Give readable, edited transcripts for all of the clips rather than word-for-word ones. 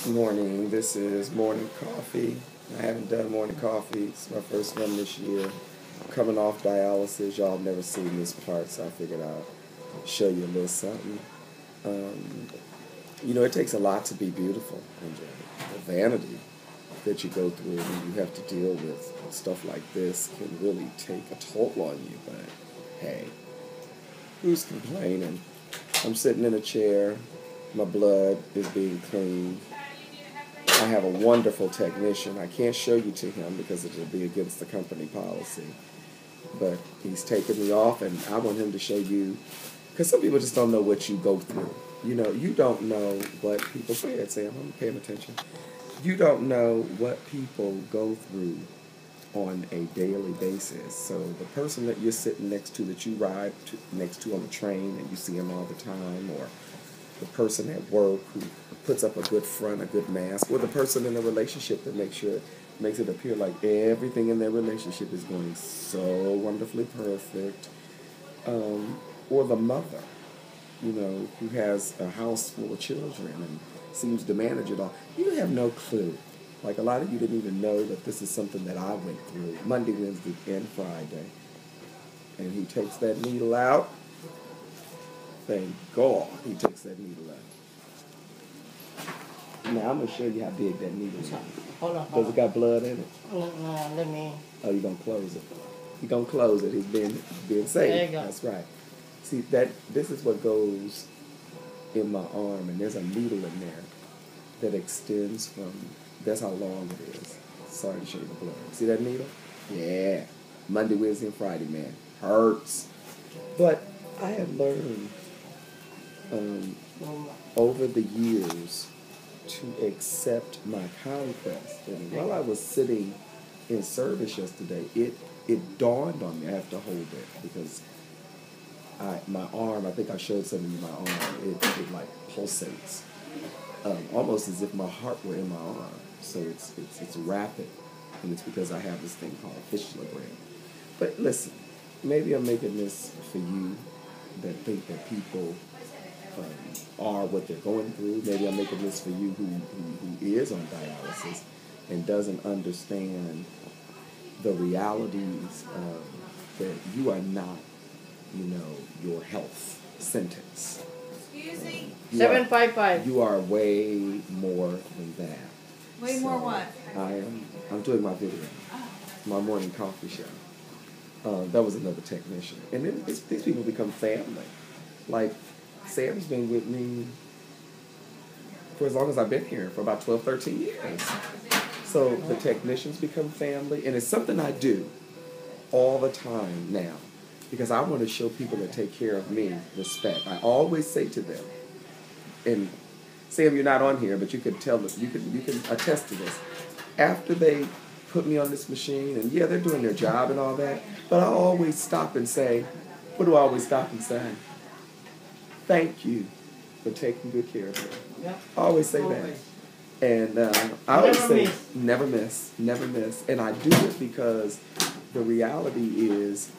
Morning. This is morning coffee. I haven't done morning coffee. It's my first one this year. Coming off dialysis. Y'all have never seen this part, so I figured I'll show you a little something. Um, it takes a lot to be beautiful, and the vanity that you go through when you have to deal with stuff like this can really take a toll on you. But hey, who's complaining? I'm sitting in a chair. My blood is being cleaned. I have a wonderful technician. I can't show you to him because it will be against the company policy. But he's taken me off, and I want him to show you, because some people just don't know what you go through. You don't know what people say. It, Sam, I'm paying attention. You don't know what people go through on a daily basis. So the person that you're sitting next to, that you ride next to on the train, and you see him all the time, or the person at work who puts up a good front, a good mask, or the person in a relationship that makes it appear like everything in their relationship is going so wonderfully perfect, or the mother, who has a house full of children and seems to manage it all. You have no clue. Like, a lot of you didn't even know that this is something that I went through Monday, Wednesday, and Friday. And he takes that needle out. Thank God he takes that needle out. Now, I'm going to show you how big that needle is. Hold on. Does it got blood in it? No, let me. Oh, you're going to close it. You're going to close it. He's being safe. There you go. That's right. See, this is what goes in my arm, and there's a needle in there that extends from, that's how long it is. Sorry to show you the blood. See that needle? Yeah. Monday, Wednesday, and Friday, man. Hurts. But I have learned over the years to accept my conquest. And while I was sitting in service yesterday, it dawned on me I have to hold it, because my arm, I think I showed some of you my arm, it like pulsates, almost as if my heart were in my arm. So it's rapid, and it's because I have this thing called fistulogram. But listen, maybe I'm making this for you that think that people are what they're going through. Maybe I'm making this for you who is on dialysis and doesn't understand the realities that you are not, your health sentence. Excuse me? 755. You are way more than that. Way more what? I'm doing my video, my morning coffee show. That was another technician. And then these people become family. Like, Sam's been with me for as long as I've been here, for about 12, 13 years. So the technicians become family, and it's something I do all the time now, because I want to show people that take care of me respect. I always say to them, and Sam, you're not on here, but you can tell them, you can attest to this. After they put me on this machine, and yeah, they're doing their job and all that, but I always stop and say, what do I always stop and say? Thank you for taking good care of me. Yep. I always say that. And I always say, never miss. And I do it because the reality is,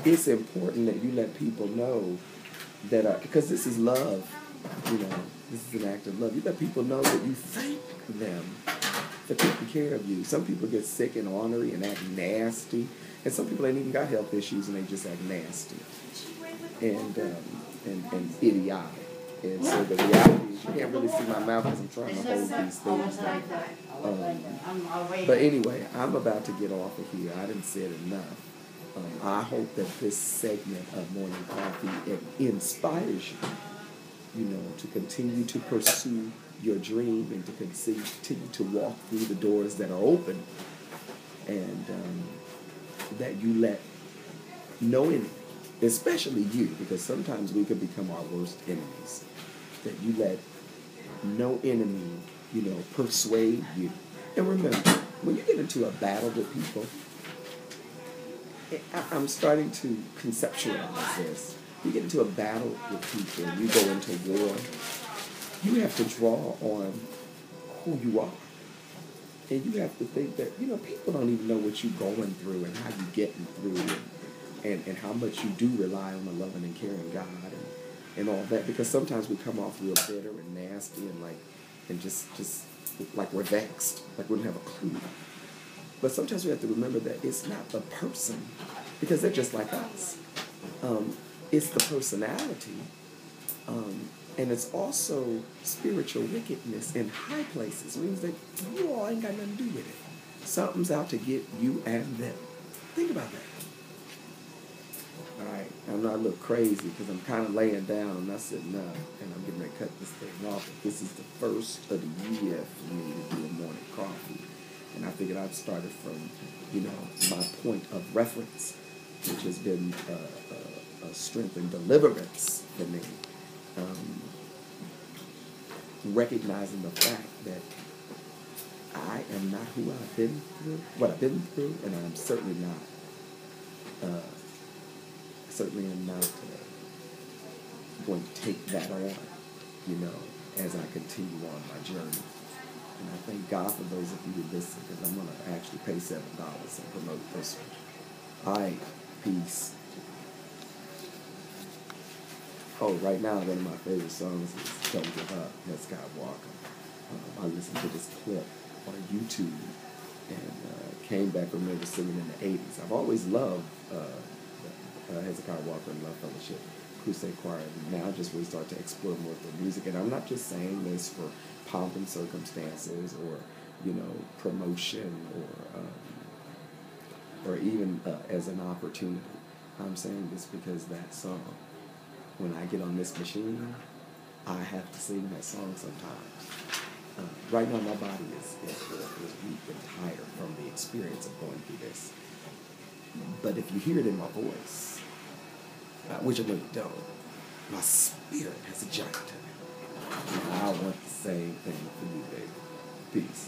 it's important that you let people know that, because this is love, this is an act of love. You let people know that you thank them for taking care of you. Some people get sick and ornery and act nasty, and some people ain't even got health issues and they just act nasty and idiotic. And so the reality is, you can't really see my mouth because I'm trying to hold these things down. But anyway, I'm about to get off of here. I didn't say it enough. I hope that this segment of Morning Coffee inspires you, to continue to pursue your dream and to continue to walk through the doors that are open, and that you let no enemy, especially you, because sometimes we can become our worst enemies, that you let no enemy, persuade you. And remember, when you get into a battle with people, I'm starting to conceptualize this. You get into a battle with people, you go into war, you have to draw on who you are. And you have to think that, people don't even know what you're going through and how you're getting through it, and how much you do rely on a loving and caring God and all that. Because sometimes we come off real bitter and nasty and like and just like we're vexed, like we don't have a clue. But sometimes we have to remember that it's not the person, because they're just like us. It's the personality, and it's also spiritual wickedness in high places. It means that you all ain't got nothing to do with it. Something's out to get you and them. Think about that. All right, I'm not a little crazy because I'm kind of laying down. I'm not sitting up, and I'm getting ready to cut this thing off. This is the first of the year for me to do a morning coffee. And I figured I'd started from, my point of reference, which has been a strength and deliverance for me. Recognizing the fact that I am not who I've been through, what I've been through, and I'm certainly not, am not going to take that on, as I continue on my journey. And I thank God for those of you who listen, because I'm going to actually pay $7 and promote this one. All right, peace. Oh, right now, one of my favorite songs is Don't Give Up, by Scott Walker. I listened to this clip on YouTube and came back and remember singing in the 80s. I've always loved Hezekiah Walker and Love Fellowship Crusade Choir. And now just really start to explore more of their music. And I'm not just saying this for pomp and circumstances or, promotion or even as an opportunity. I'm saying this because that song, when I get on this machine, I have to sing that song sometimes. Right now, my body is weak and tired from the experience of going through this. But if you hear it in my voice, which I know you don't, my spirit has a giant. I want the same thing for you, baby. Peace.